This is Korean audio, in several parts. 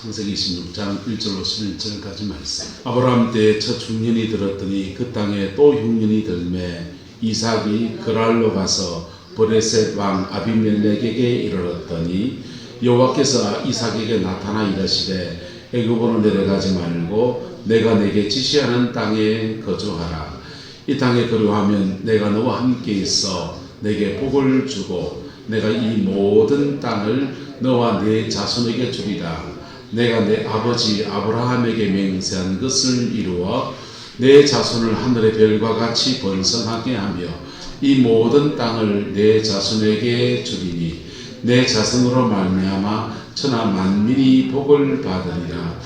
창세기 26장 1절로 11절까지 말씀. 아브라함 때에 첫 흉년이 들었더니 그 땅에 또 흉년이 들매 이삭이 그랄로 가서 브레셋 왕 아비멜렉에게 이르렀더니 여호와께서 이삭에게 나타나 이르시되 애굽으로 내려가지 말고 내가 내게 지시하는 땅에 거주하라. 이 땅에 거류하면 내가 너와 함께 있어 내게 복을 주고 내가 이 모든 땅을 너와 네 자손에게 주리라. 내가 내 아버지 아브라함에게 맹세한 것을 이루어 내 자손을 하늘의 별과 같이 번성하게 하며 이 모든 땅을 내 자손에게 주리니 내 자손으로 말미암아 천하 만민이 복을 받으리라.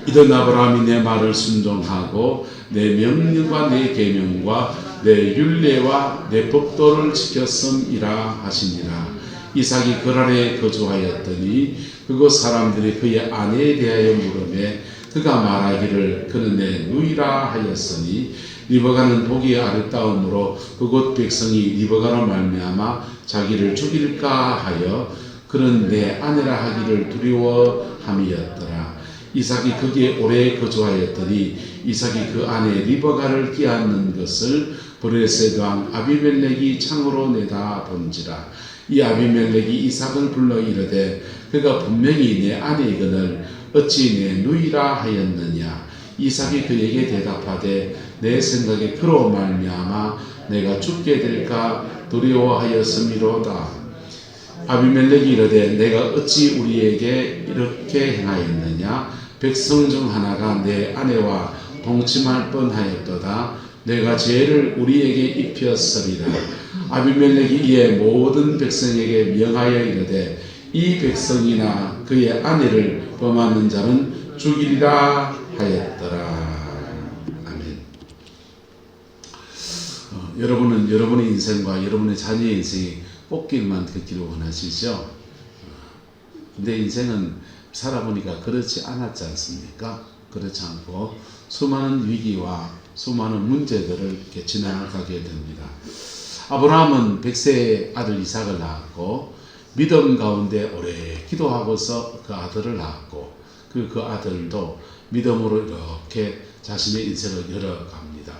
이런 아브라함이 내 말을 순종하고 내 명령과 내 계명과 내 율례와 내 법도를 지켰음이라 하시니라. 이삭이 그랄에 거주하였더니 그곳 사람들이 그의 아내에 대하여 물으매 그가 말하기를 그는 내 누이라 하였으니 리브가는 복이 아름다움으로 그곳 백성이 리브가로 말미암아 자기를 죽일까 하여 그는 내 아내라 하기를 두려워함이었더라. 이삭이 거기에 오래 거주하였더니 이삭이 그 아내 리브가를 끼얹는 것을 브레셋 왕 아비멜렉이 창으로 내다 본지라. 이 아비멜렉이 이삭을 불러 이르되 그가 분명히 내 아내이거늘 어찌 내 누이라 하였느냐. 이삭이 그에게 대답하되 내 생각에 그로 말미암아 내가 죽게 될까 두려워하였음이로다. 아비멜렉이 이르되 내가 어찌 우리에게 이렇게 행하였느냐. 백성 중 하나가 내 아내와 동침할 뻔하였도다. 내가 죄를 우리에게 입혔으리라. 아비멜렉이 이에 모든 백성에게 명하여 이르되 이 백성이나 그의 아내를 범하는 자는 죽이리라 하였더라. 아멘. 여러분은 여러분의 인생과 여러분의 자녀의 인생이 꽃길만 걷기를 원하시죠? 근데 인생은 살아보니까 그렇지 않았지 않습니까? 그렇지 않고 수많은 위기와 수많은 문제들을 이렇게 지나가게 됩니다. 아브라함은 100세의 아들 이삭을 낳았고 믿음 가운데 오래 기도하고서 그 아들을 낳았고 그 아들도 믿음으로 이렇게 자신의 인생을 열어갑니다.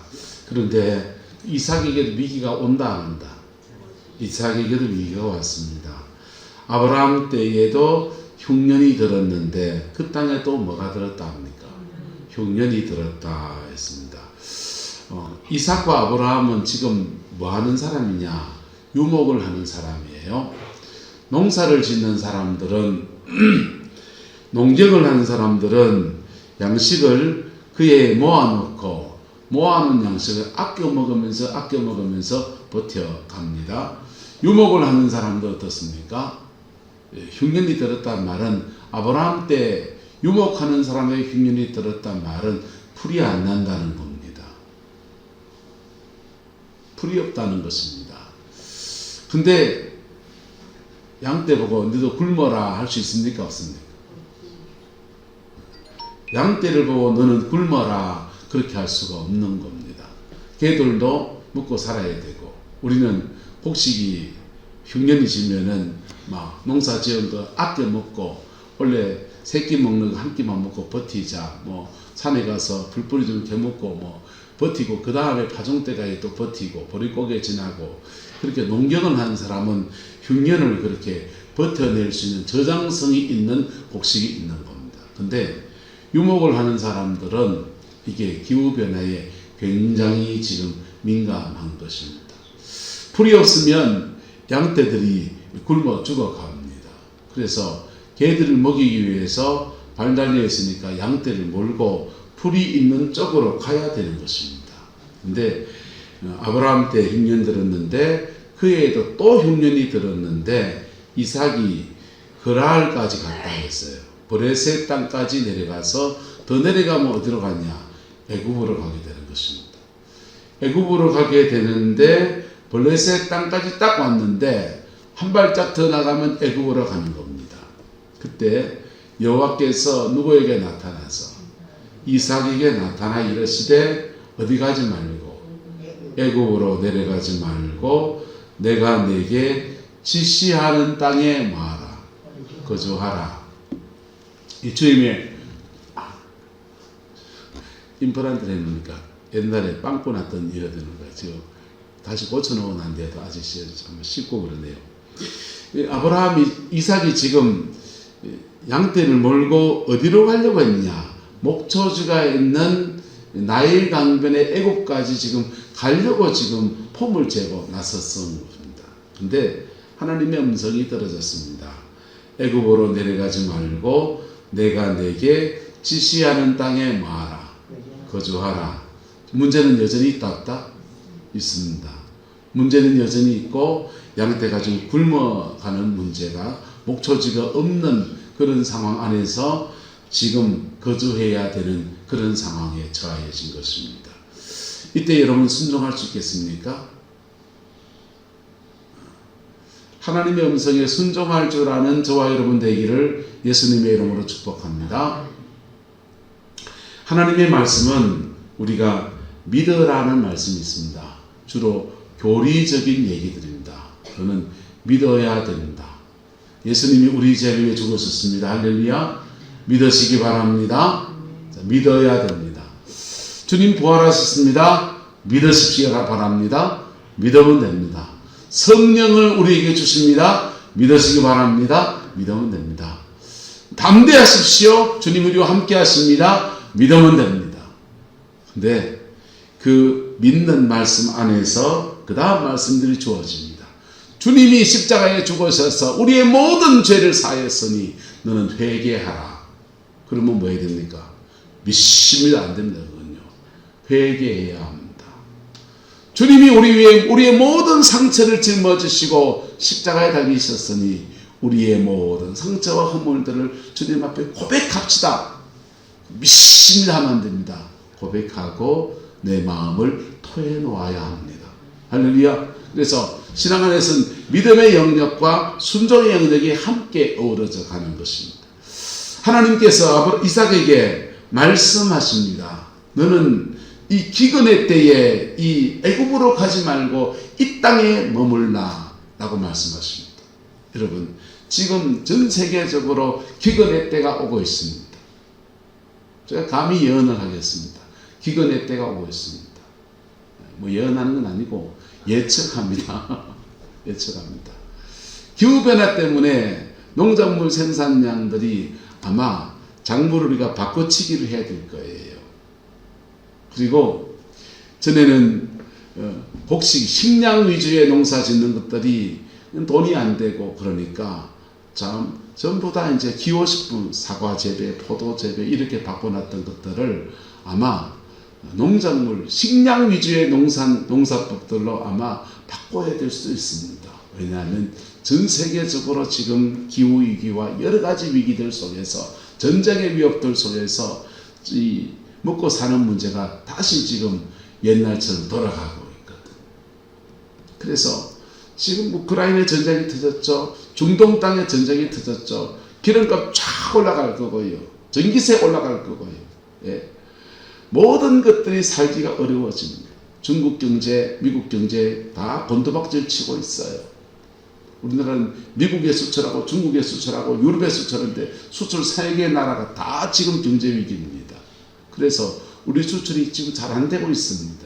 그런데 이삭에게도 위기가 온다 안 온다. 이삭에게도 위기가 왔습니다. 아브라함 때에도 흉년이 들었는데 그 땅에 또 뭐가 들었다 합니까? 흉년이 들었다 했습니다. 이삭과 아브라함은 지금 뭐 하는 사람이냐? 유목을 하는 사람이에요. 농사를 짓는 사람들은 농경을 하는 사람들은 양식을 그에 모아놓고 모아놓은 양식을 아껴 먹으면서 버텨갑니다. 유목을 하는 사람도 어떻습니까? 흉년이 들었단 말은 아브라함 때 유목하는 사람의 흉년이 들었단 말은 풀이 안 난다는 겁니다. 풀이 없다는 것입니다. 근데 양떼 보고 너도 굶어라 할 수 있습니까? 없습니까? 양떼를 보고 너는 굶어라 그렇게 할 수가 없는 겁니다. 개들도 먹고 살아야 되고 우리는 곡식이 흉년이 지면은 막 농사 지은 거 아껴 먹고 원래 새끼 먹는 거 한 끼만 먹고 버티자 뭐 산에 가서 불뿌리 좀 개먹고 뭐 버티고 그 다음에 파종 때까지 또 버티고 보릿고개 지나고 그렇게 농경을 하는 사람은 흉년을 그렇게 버텨낼 수 있는 저장성이 있는 곡식이 있는 겁니다. 근데 유목을 하는 사람들은 이게 기후변화에 굉장히 지금 민감한 것입니다. 풀이 없으면 양떼들이 굶어 죽어갑니다. 그래서 개들을 먹이기 위해서 발 달려 있으니까 양떼를 몰고 풀이 있는 쪽으로 가야 되는 것입니다. 근데 아브라함 때 흉년 들었는데 그 해에도 또 흉년이 들었는데 이삭이 그랄까지 갔다 했어요. 브레셋 땅까지 내려가서 더 내려가면 어디로 갔냐? 애굽으로 가게 되는 것입니다. 애굽으로 가게 되는데 브레셋 땅까지 딱 왔는데 한 발짝 더 나가면 애굽으로 가는 겁니다. 그때 여호와께서 누구에게 나타나서 이삭에게 나타나 이르시되 어디 가지 말고 애굽으로 내려가지 말고 내가 내게 지시하는 땅에 뭐하라? 거주하라. 이 주임의 임플란트를 해놓으니까 옛날에 빵꾸 났던 일이 되는 거예요. 지금 다시 고쳐놓고 난 뒤에도 아저씨 참 씹고 그러네요. 이삭이 지금 양떼를 몰고 어디로 가려고 했냐? 목초지가 있는 나일 강변의 애굽까지 지금 가려고 지금 폼을 재고 나섰던 겁니다. 근데 하나님의 음성이 떨어졌습니다. 애굽으로 내려가지 말고 내가 내게 지시하는 땅에 뭐하라? 거주하라. 문제는 여전히 있다 없다? 있습니다. 문제는 여전히 있고 양떼가 좀 굶어가는 문제가 목초지가 없는 그런 상황 안에서 지금 거주해야 되는 그런 상황에 처해진 것입니다. 이때 여러분 순종할 수 있겠습니까? 하나님의 음성에 순종할 줄 아는 저와 여러분 되기를 예수님의 이름으로 축복합니다. 하나님의 말씀은 우리가 믿으라는 말씀이 있습니다. 주로 교리적인 얘기들입니다. 그거는 믿어야 됩니다. 예수님이 우리 죄를 위해 죽으셨습니다. 할렐루야. 믿으시기 바랍니다. 자, 믿어야 됩니다. 주님 부활하셨습니다. 믿으십시오 바랍니다. 믿으면 됩니다. 성령을 우리에게 주십니다. 믿으시기 바랍니다. 믿으면 됩니다. 담대하십시오. 주님 우리와 함께 하십니다. 믿으면 됩니다. 근데 그 믿는 말씀 안에서 그 다음 말씀들이 주어집니다. 주님이 십자가에 죽으셔서 우리의 모든 죄를 사했으니 너는 회개하라. 그러면 뭐 해야 됩니까? 믿습니다. 안 됩니다. 그건요. 회개해야 합니다. 주님이 우리의 모든 상처를 짊어지시고 십자가에 달리셨으니 우리의 모든 상처와 허물들을 주님 앞에 고백합시다. 믿습니다 하면 안 됩니다. 고백하고 내 마음을 토해놓아야 합니다. 할렐루야. 그래서 신앙 안에서는 믿음의 영역과 순종의 영역이 함께 어우러져 가는 것입니다. 하나님께서 이삭에게 말씀하십니다. 너는 이 기근의 때에 이 애굽으로 가지 말고 이 땅에 머물라 라고 말씀하십니다. 여러분 지금 전 세계적으로 기근의 때가 오고 있습니다. 제가 감히 예언을 하겠습니다. 기근의 때가 오고 있습니다. 뭐 예언하는 건 아니고 예측합니다. 예측합니다. 기후변화 때문에 농작물 생산량들이 아마 작물을 우리가 바꿔치기를 해야 될 거예요. 그리고 전에는 곡식, 식량 위주의 농사 짓는 것들이 돈이 안 되고 그러니까 참 전부 다 이제 기호식품, 사과 재배, 포도 재배 이렇게 바꿔놨던 것들을 아마 농작물, 식량 위주의 농사법들로 아마 바꿔야 될 수도 있습니다. 왜냐하면 전 세계적으로 지금 기후위기와 여러 가지 위기들 속에서 전쟁의 위협들 속에서 이 먹고 사는 문제가 다시 지금 옛날처럼 돌아가고 있거든. 그래서 지금 우크라이나 전쟁이 터졌죠. 중동 땅에 전쟁이 터졌죠. 기름값 쫙 올라갈 거고요. 전기세 올라갈 거고요. 예. 모든 것들이 살기가 어려워집니다. 중국 경제, 미국 경제 다 곤두박질 치고 있어요. 우리나라는 미국에 수출하고 중국에 수출하고 유럽에 수출하는데 수출 3개 나라가 다 지금 경제 위기입니다. 그래서 우리 수출이 지금 잘 안 되고 있습니다.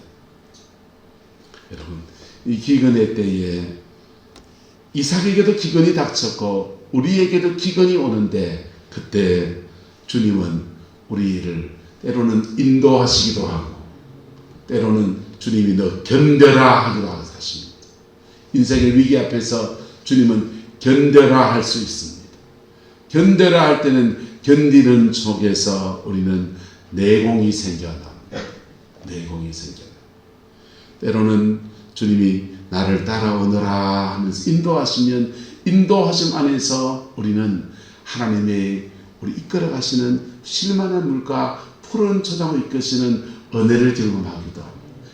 여러분 이 기근의 때에 이삭에게도 기근이 닥쳤고 우리에게도 기근이 오는데 그때 주님은 우리를 때로는 인도하시기도 하고 때로는 주님이 너 견뎌라 하기도 하십니다. 인생의 위기 앞에서 주님은 견뎌라 할 수 있습니다. 견뎌라 할 때는 견디는 속에서 우리는 내공이 생겨납니다. 내공이 생겨납니다. 때로는 주님이 나를 따라오너라 하면서 인도하시면 인도하심 안에서 우리는 하나님의 우리 이끌어 가시는 쉴만한 물과 푸른 초장을 이끄시는 은혜를 경험하기도 합니다.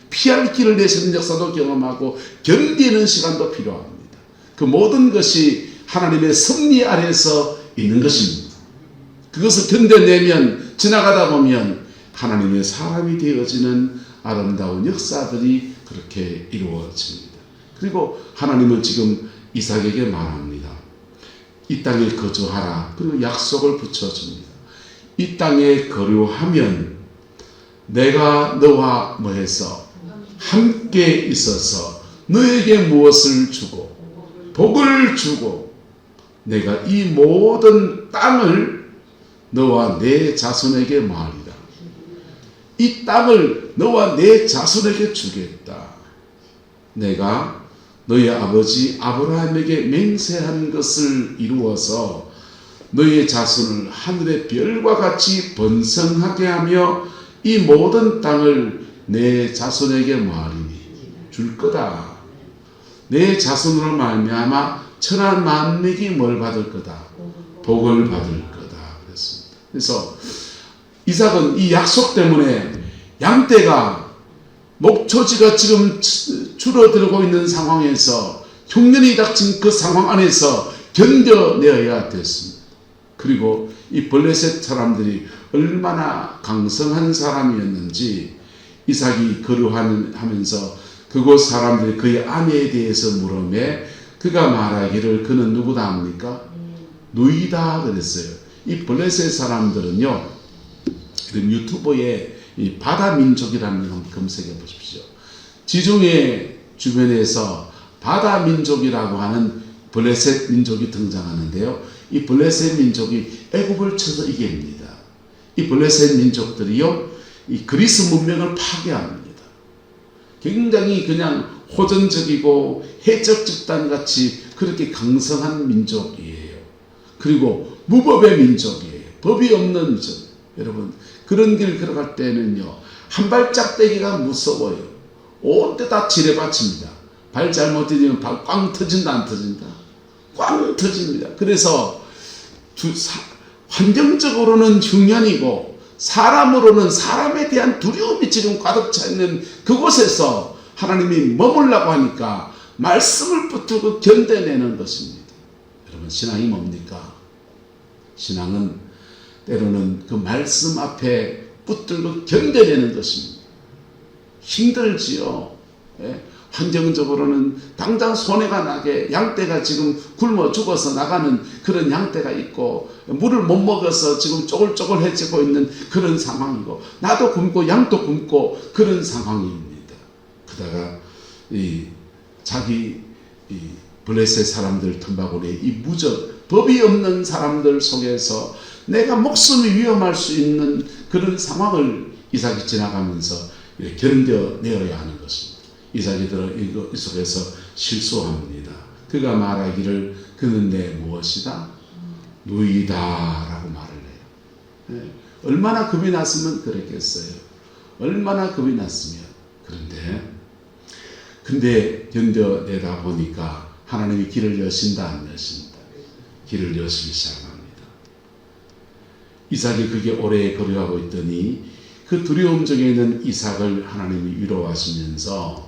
피할 길을 내시는 역사도 경험하고 견디는 시간도 필요합니다. 그 모든 것이 하나님의 섭리 아래서 있는 것입니다. 그것을 견뎌내면 지나가다 보면 하나님의 사람이 되어지는 아름다운 역사들이 그렇게 이루어집니다. 그리고 하나님은 지금 이삭에게 말합니다. 이 땅에 거주하라. 그리고 약속을 붙여줍니다. 이 땅에 거류하면 내가 너와 뭐해서 함께 있어서 너에게 무엇을 주고 복을 주고 내가 이 모든 땅을 너와 내 자손에게 말이라. 이 땅을 너와 내 자손에게 주겠다. 내가 너희 아버지 아브라함에게 맹세한 것을 이루어서 너희의 자손을 하늘의 별과 같이 번성하게 하며 이 모든 땅을 내 자손에게 말이니 줄 거다. 내 자손으로 말미암아 천하 만민이 뭘 받을 거다? 복을 받을 거다. 그랬습니다. 그래서 이삭은 이 약속 때문에 양떼가 목초지가 지금 줄어들고 있는 상황에서 흉년이 닥친 그 상황 안에서 견뎌내어야 됐습니다. 그리고 이 블레셋 사람들이 얼마나 강성한 사람이었는지 이삭이 거류하면서 그곳 사람들이 그의 아내에 대해서 물으매 그가 말하기를 그는 누구다 합니까? 누이다 그랬어요. 이 블레셋 사람들은요, 유튜브에 이 바다 민족이라는 걸 검색해 보십시오. 지중해 주변에서 바다 민족이라고 하는 블레셋 민족이 등장하는데요. 이 블레셋 민족이 애굽을 쳐서 이깁니다. 이 블레셋 민족들이요, 이 그리스 문명을 파괴합니다. 굉장히 그냥 호전적이고 해적 집단 같이 그렇게 강성한 민족이에요. 그리고 무법의 민족이에요. 법이 없는 민족. 여러분, 그런 길 걸어갈 때는요, 한 발짝 떼기가 무서워요. 온 데 다 지뢰밭입니다. 발 잘못 디디면 발 꽝 터진다, 안 터진다? 꽝 터집니다. 그래서 환경적으로는 흉년이고 사람으로는 사람에 대한 두려움이 지금 가득 차 있는 그곳에서 하나님이 머물라고 하니까 말씀을 붙들고 견뎌내는 것입니다. 여러분, 신앙이 뭡니까? 신앙은 때로는 그 말씀 앞에 붙들고 견뎌내는 것입니다. 힘들지요. 예? 환경적으로는 당장 손해가 나게 양떼가 지금 굶어 죽어서 나가는 그런 양떼가 있고 물을 못 먹어서 지금 쪼글쪼글해지고 있는 그런 상황이고 나도 굶고 양도 굶고 그런 상황입니다. 그러다가 자기 블레셋 사람들 틈바구니에 이 무적 법이 없는 사람들 속에서 내가 목숨이 위험할 수 있는 그런 상황을 이삭이 지나가면서 견뎌내어야 하는 것입니다. 이삭이 이 속에서 실수합니다. 그가 말하기를 그는 내 무엇이다? 누이다 라고 말을 해요. 네. 얼마나 겁이 났으면 그랬겠어요. 얼마나 겁이 났으면. 근데 견뎌내다 보니까 하나님이 길을 여신다 안 여신다? 길을 여시기 시작합니다. 이삭이 그게 오래 거류하고 있더니 그 두려움 중에 있는 이삭을 하나님이 위로하시면서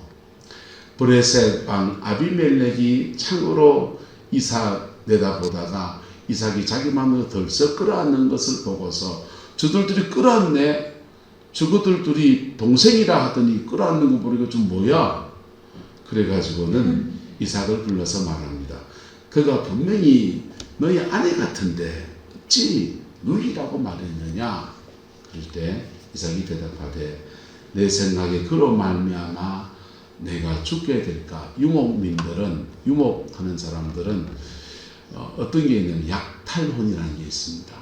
브레셋 왕 아비멜렉이 창으로 이삭 내다보다가 이삭이 자기 마음으로 덜썩 끌어안는 것을 보고서 저들이 끌어안네? 저것들 둘이 동생이라 하더니 끌어안는 거 보니까 좀 뭐야? 그래가지고는 이삭을 불러서 말합니다. 그가 분명히 너희 아내 같은데 어찌 누이라고 말했느냐? 그럴 때 이삭이 대답하되 내 생각에 그로 말미암아 내가 죽게 될까? 유목하는 사람들은 어떤 게 있냐면 약탈혼이라는 게 있습니다.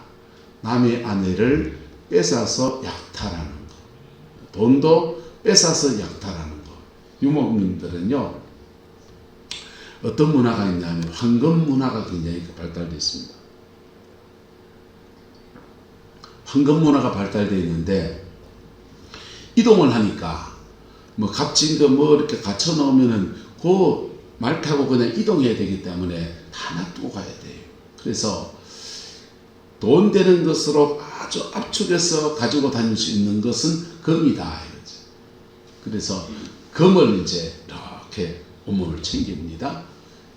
남의 아내를 뺏어서 약탈하는 거. 돈도 뺏어서 약탈하는 거. 유목민들은요, 어떤 문화가 있냐면 황금 문화가 굉장히 발달되어 있습니다. 황금 문화가 발달되어 있는데 이동을 하니까 뭐 값진 거 뭐 이렇게 갖춰 놓으면은 그 말 타고 그냥 이동해야 되기 때문에 다 놔두고 가야 돼요. 그래서 돈 되는 것으로 아주 압축해서 가지고 다닐 수 있는 것은 금이다 이거죠. 그래서 금을 이제 이렇게 오물을 챙깁니다.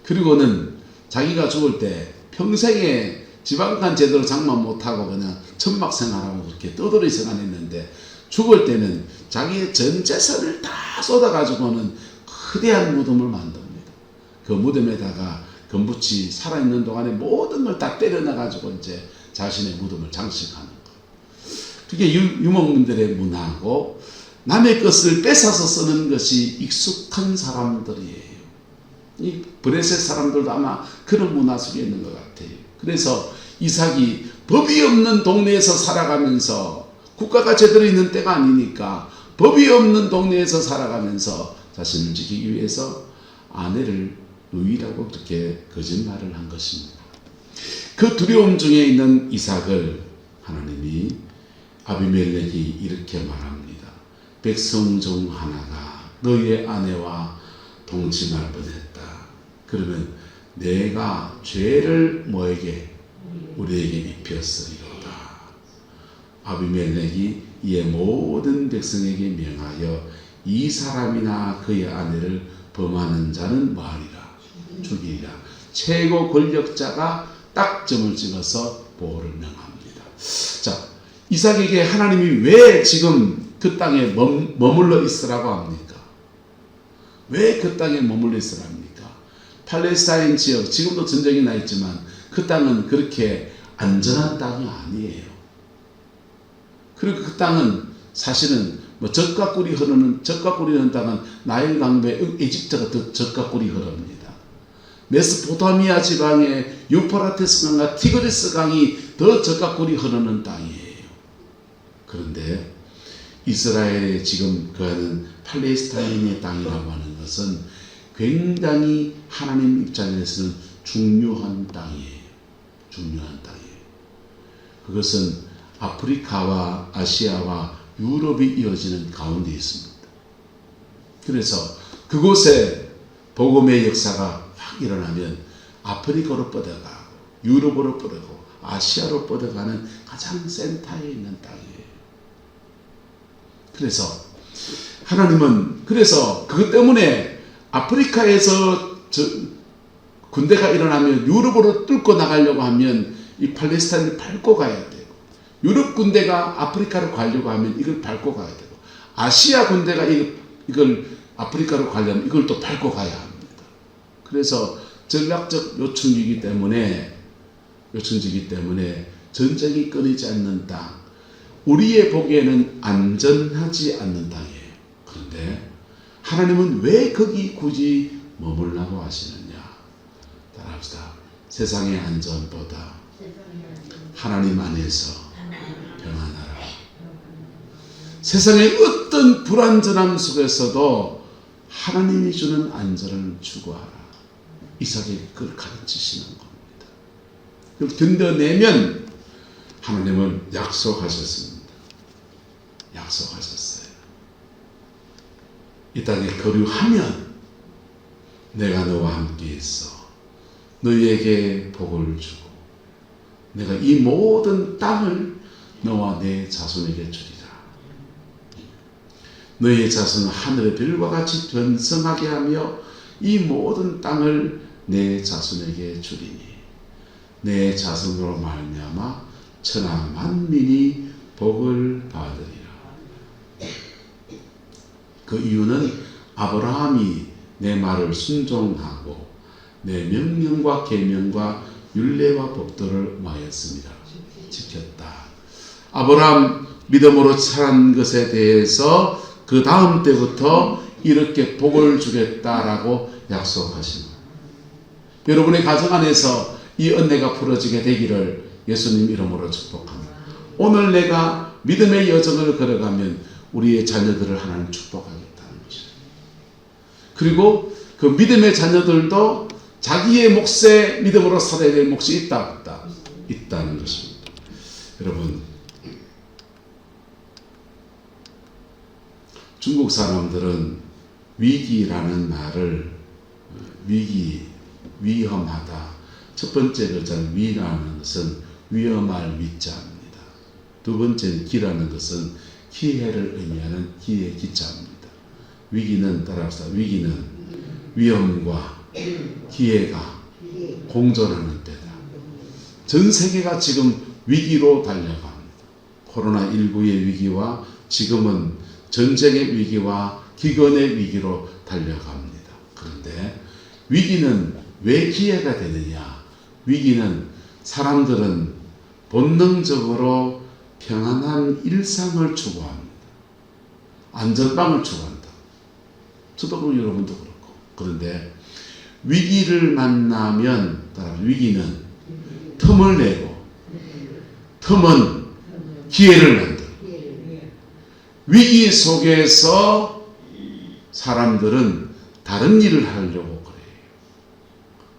그리고는 자기가 죽을 때 평생에 지방간 제대로 장만 못하고 그냥 천막 생활하고 그렇게 떠돌이 생활했는데 죽을 때는 자기의 전 재산을 다 쏟아가지고는 거대한 무덤을 만듭니다. 그 무덤에다가 건부치 살아있는 동안에 모든 걸 다 때려놔가지고 이제 자신의 무덤을 장식하는 거. 그게 유목민들의 문화고 남의 것을 뺏어서 쓰는 것이 익숙한 사람들이에요. 이 브레셋 사람들도 아마 그런 문화 속에 있는 것 같아요. 그래서 이삭이 법이 없는 동네에서 살아가면서 국가가 제대로 있는 때가 아니니까 법이 없는 동네에서 살아가면서 자신을 지키기 위해서 아내를 누이라고 그렇게 거짓말을 한 것입니다. 그 두려움 중에 있는 이삭을 하나님이 아비멜렉이 이렇게 말합니다. 백성 중 하나가 너희의 아내와 동침할 뻔했다. 그러면 내가 죄를 뭐에게? 우리에게 입혔으리로다. 아비멜렉이 이에 모든 백성에게 명하여 이 사람이나 그의 아내를 범하는 자는 뭐하리라? 죽이리라. 최고 권력자가 딱 점을 찍어서 보호를 명합니다. 자, 이삭에게 하나님이 왜 지금 그 땅에 머물러 있으라고 합니까? 왜 그 땅에 머물러 있으라 합니까? 팔레스타인 지역, 지금도 전쟁이 나 있지만 그 땅은 그렇게 안전한 땅이 아니에요. 그리고 그 땅은 사실은 젖과 꿀이 흐르는 땅은 나일 강배 이집트가 더 젖과 꿀이 흐릅니다. 메소포타미아 지방의 유프라테스 강과 티그리스 강이 더 젖과 꿀이 흐르는 땅이에요. 그런데 이스라엘의 지금 그하는 팔레스타인의 땅이라고 하는 것은 굉장히 하나님 입장에서는 중요한 땅이에요. 중요한 땅이에요. 그것은 아프리카와 아시아와 유럽이 이어지는 가운데 있습니다. 그래서 그곳에 복음의 역사가 확 일어나면 아프리카로 뻗어가고 유럽으로 뻗어가고 아시아로 뻗어가는 가장 센터에 있는 땅이에요. 그래서 하나님은 그것 때문에 아프리카에서 군대가 일어나면 유럽으로 뚫고 나가려고 하면 이 팔레스타인을 밟고 가야 되고, 유럽 군대가 아프리카로 가려고 하면 이걸 밟고 가야 되고, 아시아 군대가 이걸 아프리카로 가려면 이걸 또 밟고 가야 합니다. 그래서 전략적 요충지이기 때문에 전쟁이 끊이지 않는 땅, 우리의 보기에는 안전하지 않는 땅이에요. 그런데 하나님은 왜 거기 굳이 머물라고 하시느냐? 따라합시다. 세상의 안전보다 하나님 안에서 평안하라. 세상의 어떤 불안전함 속에서도 하나님이 주는 안전을 추구하라. 이삭에게 그걸 가르치시는 겁니다. 그걸 견뎌내면 하나님은 약속하셨습니다. 약속하셨어요. 이 땅에 거류하면 내가 너와 함께 있어 너희에게 복을 주고 내가 이 모든 땅을 너와 내 자손에게 주리라. 너희의 자손은 하늘의 별과 같이 번성하게 하며 이 모든 땅을 내 자손에게 주리니 내 자손으로 말미암아 천하 만민이 복을 받으리라. 그 이유는 아브라함이 내 말을 순종하고 내 명령과 계명과 율례와 법도를 마였습니다. 지켰다. 아브라함 믿음으로 산 것에 대해서 그 다음 때부터 이렇게 복을 주겠다라고 약속하십니다. 여러분의 가정 안에서 이 은혜가 풀어지게 되기를 예수님 이름으로 축복합니다. 오늘 내가 믿음의 여정을 걸어가면 우리의 자녀들을 하나님 축복하겠다는 것입니다. 그리고 그 믿음의 자녀들도 자기의 몫에 믿음으로 살아야 될 몫이 있다는 것입니다. 여러분, 중국 사람들은 위기라는 말을 위험하다. 첫 번째 글자는 위라는 것은 위험할 위자입니다. 두 번째는 기라는 것은 기회를 의미하는 기의 기자입니다. 위기는 따라합시다. 위기는 위험과 기회가 공존하는 때다. 전 세계가 지금 위기로 달려갑니다. 코로나19의 위기와 지금은 전쟁의 위기와 기근의 위기로 달려갑니다. 그런데 위기는 왜 기회가 되느냐? 위기는 사람들은 본능적으로 평안한 일상을 추구합니다. 안전빵을 추구한다. 저도 그렇고 여러분도 그렇고. 그런데 위기를 만나면 위기는 틈을 내고 틈은 기회를 만들고 위기 속에서 사람들은 다른 일을 하려고 그래요.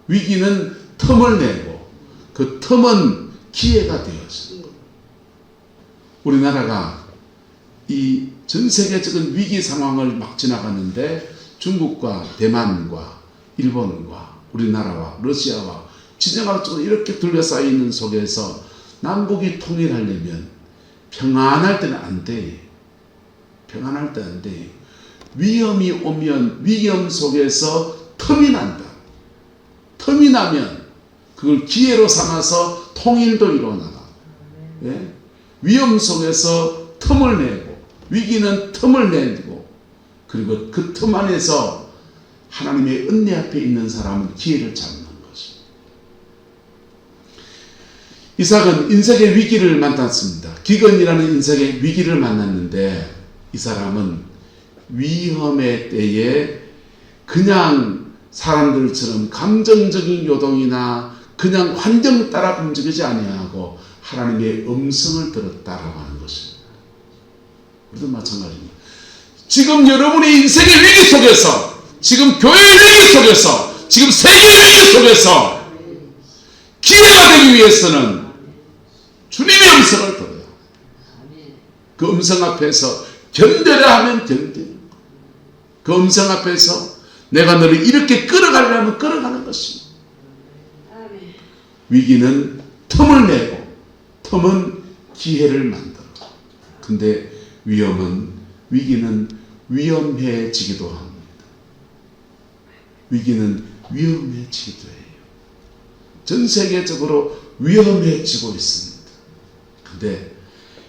위기는 틈을 내고 그 틈은 기회가 되어지는 거예요. 우리나라가 이 전 세계적인 위기 상황을 막 지나가는데 중국과 대만과 일본과 우리나라와 러시아와 지정학적으로 이렇게 둘러싸여 있는 속에서 남북이 통일하려면 평안할 때는 안 돼. 평안할 때 안 돼. 위험이 오면 위험 속에서 틈이 난다. 틈이 나면 그걸 기회로 삼아서 통일도 이루어나가. 예? 위험 속에서 틈을 내고 위기는 틈을 내고 그리고 그 틈 안에서 하나님의 은혜 앞에 있는 사람은 기회를 잡는 것입니다. 이삭은 인생의 위기를 만났습니다. 기근이라는 인생의 위기를 만났는데 이 사람은 위험의 때에 그냥 사람들처럼 감정적인 요동이나 그냥 환경 따라 움직이지 아니하고 하나님의 음성을 들었다라고 하는 것입니다. 우리도 마찬가지입니다. 지금 여러분의 인생의 위기 속에서, 지금 교회의 위기 속에서, 지금 세계의 위기 속에서 기회가 되기 위해서는 주님의 음성을 들어요. 그 음성 앞에서 견뎌라 하면 견디는 거. 그 음성 앞에서 내가 너를 이렇게 끌어가려면 끌어가는 것입니다. 위기는 틈을 내고 틈은 기회를 만들어. 근데 위기는 위험해지기도 합니다. 위기는 위험해지기도 해요. 전 세계적으로 위험해지고 있습니다. 근데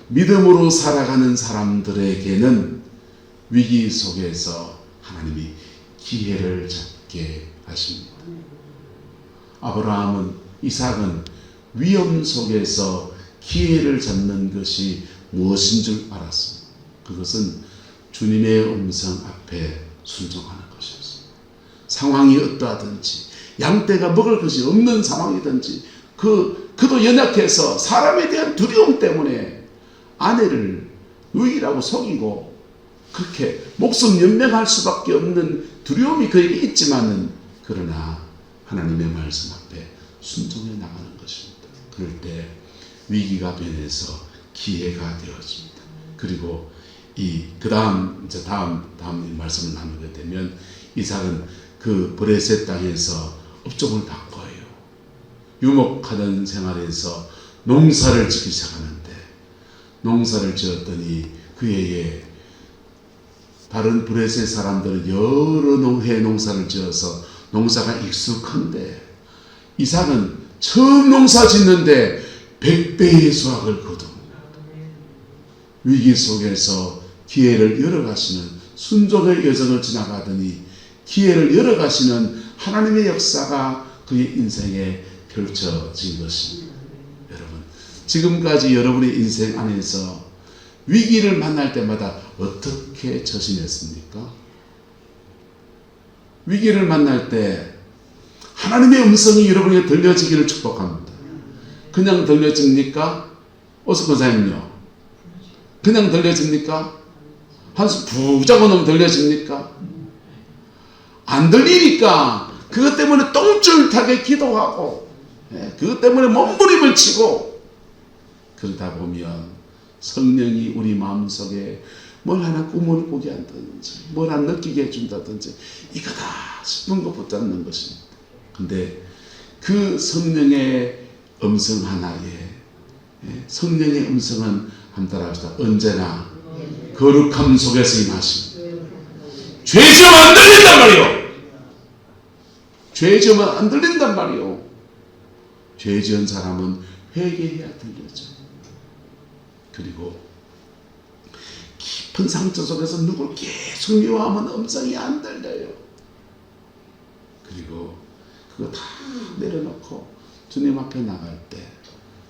믿음으로 살아가는 사람들에게는 위기 속에서 하나님이 기회를 잡게 하십니다. 아브라함은, 이삭은 위험 속에서 기회를 잡는 것이 무엇인 줄 알았습니다. 그것은 주님의 음성 앞에 순종하는 것이었습니다. 상황이 어떠하든지 양떼가 먹을 것이 없는 상황이든지 그도 연약해서 사람에 대한 두려움 때문에 아내를 누이라고 속이고 그렇게 목숨 연명할 수밖에 없는 두려움이 그에게 있지만은 그러나 하나님의 말씀 앞에 순종해 나가는 것입니다. 그럴 때 위기가 변해서 기회가 되어집니다. 그리고 다음 말씀을 나누게 되면 이삭은 그 브레셋 땅에서 업종을 바꿔요. 유목하던 생활에서 농사를 짓기 시작하는데 농사를 지었더니 그에게 다른 브레셋 사람들은 여러 해 농사를 지어서 농사가 익숙한데 이삭은 처음 농사 짓는데 100배의 수확을 거둡니다. 위기 속에서 기회를 열어가시는 순종의 여정을 지나가더니 기회를 열어가시는 하나님의 역사가 그의 인생에 펼쳐진 것입니다. 여러분, 지금까지 여러분의 인생 안에서 위기를 만날 때마다 어떻게 처신했습니까? 위기를 만날 때 하나님의 음성이 여러분에게 들려지기를 축복합니다. 그냥 들려집니까? 어서 권사님요. 그냥 들려집니까? 한숨 푹 자고 놓으면 들려집니까? 안 들리니까 그것 때문에 똥줄타게 기도하고 그것 때문에 몸부림을 치고 그러다 보면 성령이 우리 마음속에 뭘 하나 꿈을 꾸게 한다든지 뭘 하나 느끼게 해준다든지 이거다 싶은 거 붙잡는 것입니다. 근데 그 성령의 음성 하나에 성령의 음성은 한번 따라합시다. 언제나 거룩함 속에서 임하십니다. 죄 지으면 안 들린단 말이요. 죄 지으면 안 들린단 말이요. 죄 지은 사람은 회개해야 들려져. 그리고 깊은 상처 속에서 누굴 계속 미워하면 음성이 안 들려요. 그리고 그거 다 내려놓고 주님 앞에 나갈 때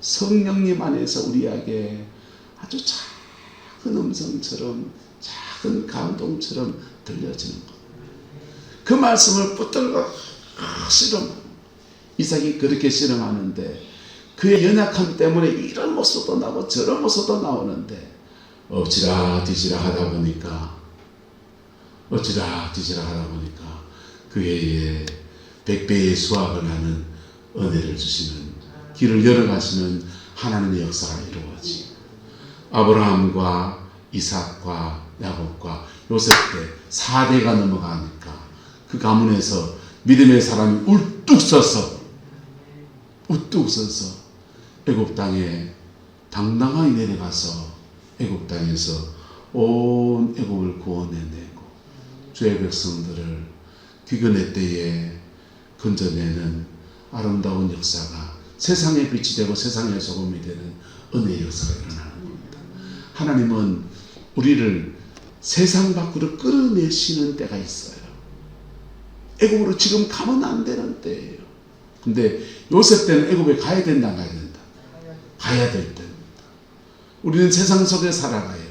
성령님 안에서 우리에게 아주 작은 음성처럼, 작은 감동처럼 들려지는 것. 그 말씀을 붙들고 실험. 이삭이 그렇게 실험하는데 그의 연약함 때문에 이런 모습도 나오고 저런 모습도 나오는데 어찌라 뒤지라 하다 보니까 그 해에 100배의 수확을 하는 은혜를 주시는, 길을 열어가시는 하나님의 역사가 이루어지, 아브라함과 이삭과 야곱과 요셉 때 4대가 넘어가니까 그 가문에서 믿음의 사람이 우뚝 서서 애굽 땅에 당당하게 내려가서 애굽 땅에서 온 애굽을 구원해내고 주의 백성들을 귀근의 때에 건져내는 아름다운 역사가 세상의 빛이 되고 세상의 소금이 되는 은혜의 역사가 일어나는 겁니다. 하나님은 우리를 세상 밖으로 끌어내시는 때가 있어요. 애굽으로 지금 가면 안 되는 때예요. 근데 요셉 때는 애굽에 가야 된다, 가야 된다. 가야 될 때입니다. 우리는 세상 속에 살아가요.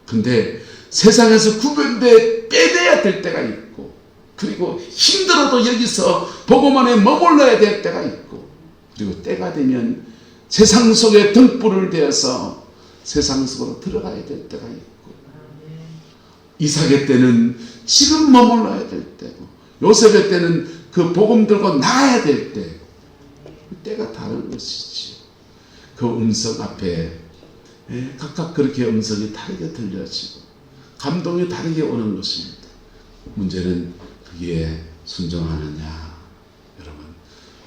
근데 세상에서 구별돼 빼내야 될 때가 있고, 그리고 힘들어도 여기서 복음안에 머물러야 될 때가 있고, 그리고 때가 되면 세상 속에 등불을 대어서 세상 속으로 들어가야 될 때가 있고, 이삭의 때는 지금 머물러야 될 때고, 요셉의 때는 그 복음 들고 나가야 될 때, 때가 다른 것이지. 그 음성 앞에 각각 그렇게 음성이 다르게 들려지고 감동이 다르게 오는 것입니다. 문제는 그게 순종하느냐. 여러분,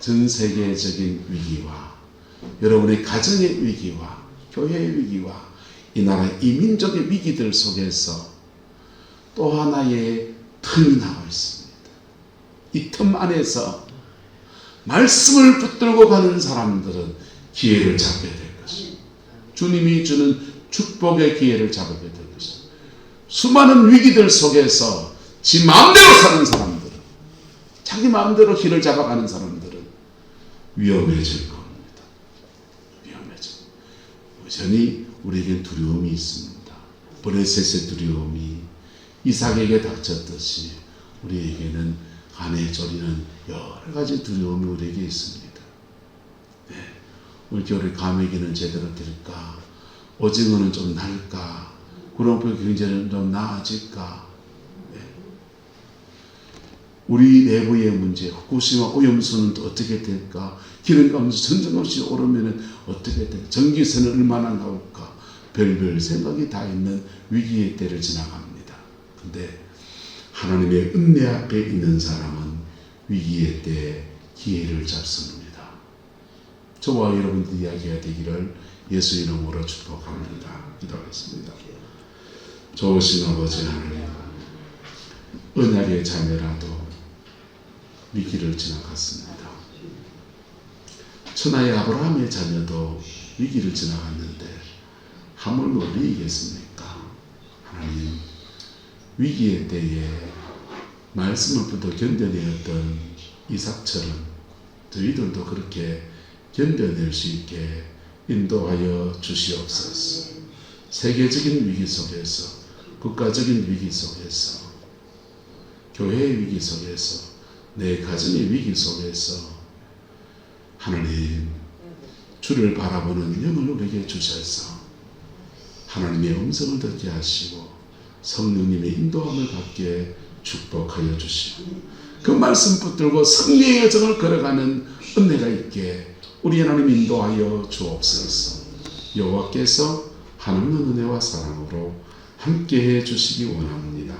전 세계적인 위기와 여러분의 가정의 위기와 교회의 위기와 이 나라 이 민족의 위기들 속에서 또 하나의 틈이 나와 있습니다. 이 틈 안에서 말씀을 붙들고 가는 사람들은 기회를 잡게 될 것입니다. 주님이 주는 축복의 기회를 잡게 될 것입니다. 수많은 위기들 속에서 지 마음대로 사는 사람들은, 자기 마음대로 길을 잡아가는 사람들은 위험해질 겁니다. 위험해질. 여전히 우리에겐 두려움이 있습니다. 브레셋의 두려움이 이삭에게 닥쳤듯이 우리에게는 간에 졸이는 여러 가지 두려움이 우리에게 있습니다. 네. 올겨울에 과메기는 제대로 될까? 오징어는 좀 날까? 구렁텅이 경제는 좀 나아질까? 네. 우리 내부의 문제, 후쿠시마 오염수는 또 어떻게 될까? 기름값이 천정없이 오르면 어떻게 될까? 전기세는 얼마나 나올까? 별별 생각이 다 있는 위기의 때를 지나갑니다. 근데 하나님의 은혜 앞에 있는 사람은 위기의 때에 기회를 잡습니다. 저와 여러분들 이야기가 되기를 예수 이름으로 축복합니다. 기도하겠습니다. 좋으신 아버지 하나님, 은혜의 자녀라도 위기를 지나갔습니다. 천하의 아브라함의 자녀도 위기를 지나갔는데 하물며 우리이겠습니까? 하나님, 위기의 때에 말씀을 붙어 견뎌내었던 이삭처럼 저희들도 그렇게 견뎌낼 수 있게 인도하여 주시옵소서. 세계적인 위기 속에서, 국가적인 위기 속에서, 교회의 위기 속에서, 내 가정의 위기 속에서 하나님, 주를 바라보는 영을 우리에게 주셔서 하나님의 음성을 듣게 하시고 성령님의 인도함을 받게 축복하여 주시고 그 말씀 붙들고 승리의 여정을 걸어가는 은혜가 있게 우리 하나님 인도하여 주옵소서. 여호와께서 하나님의 은혜와 사랑으로 함께해 주시기 원합니다.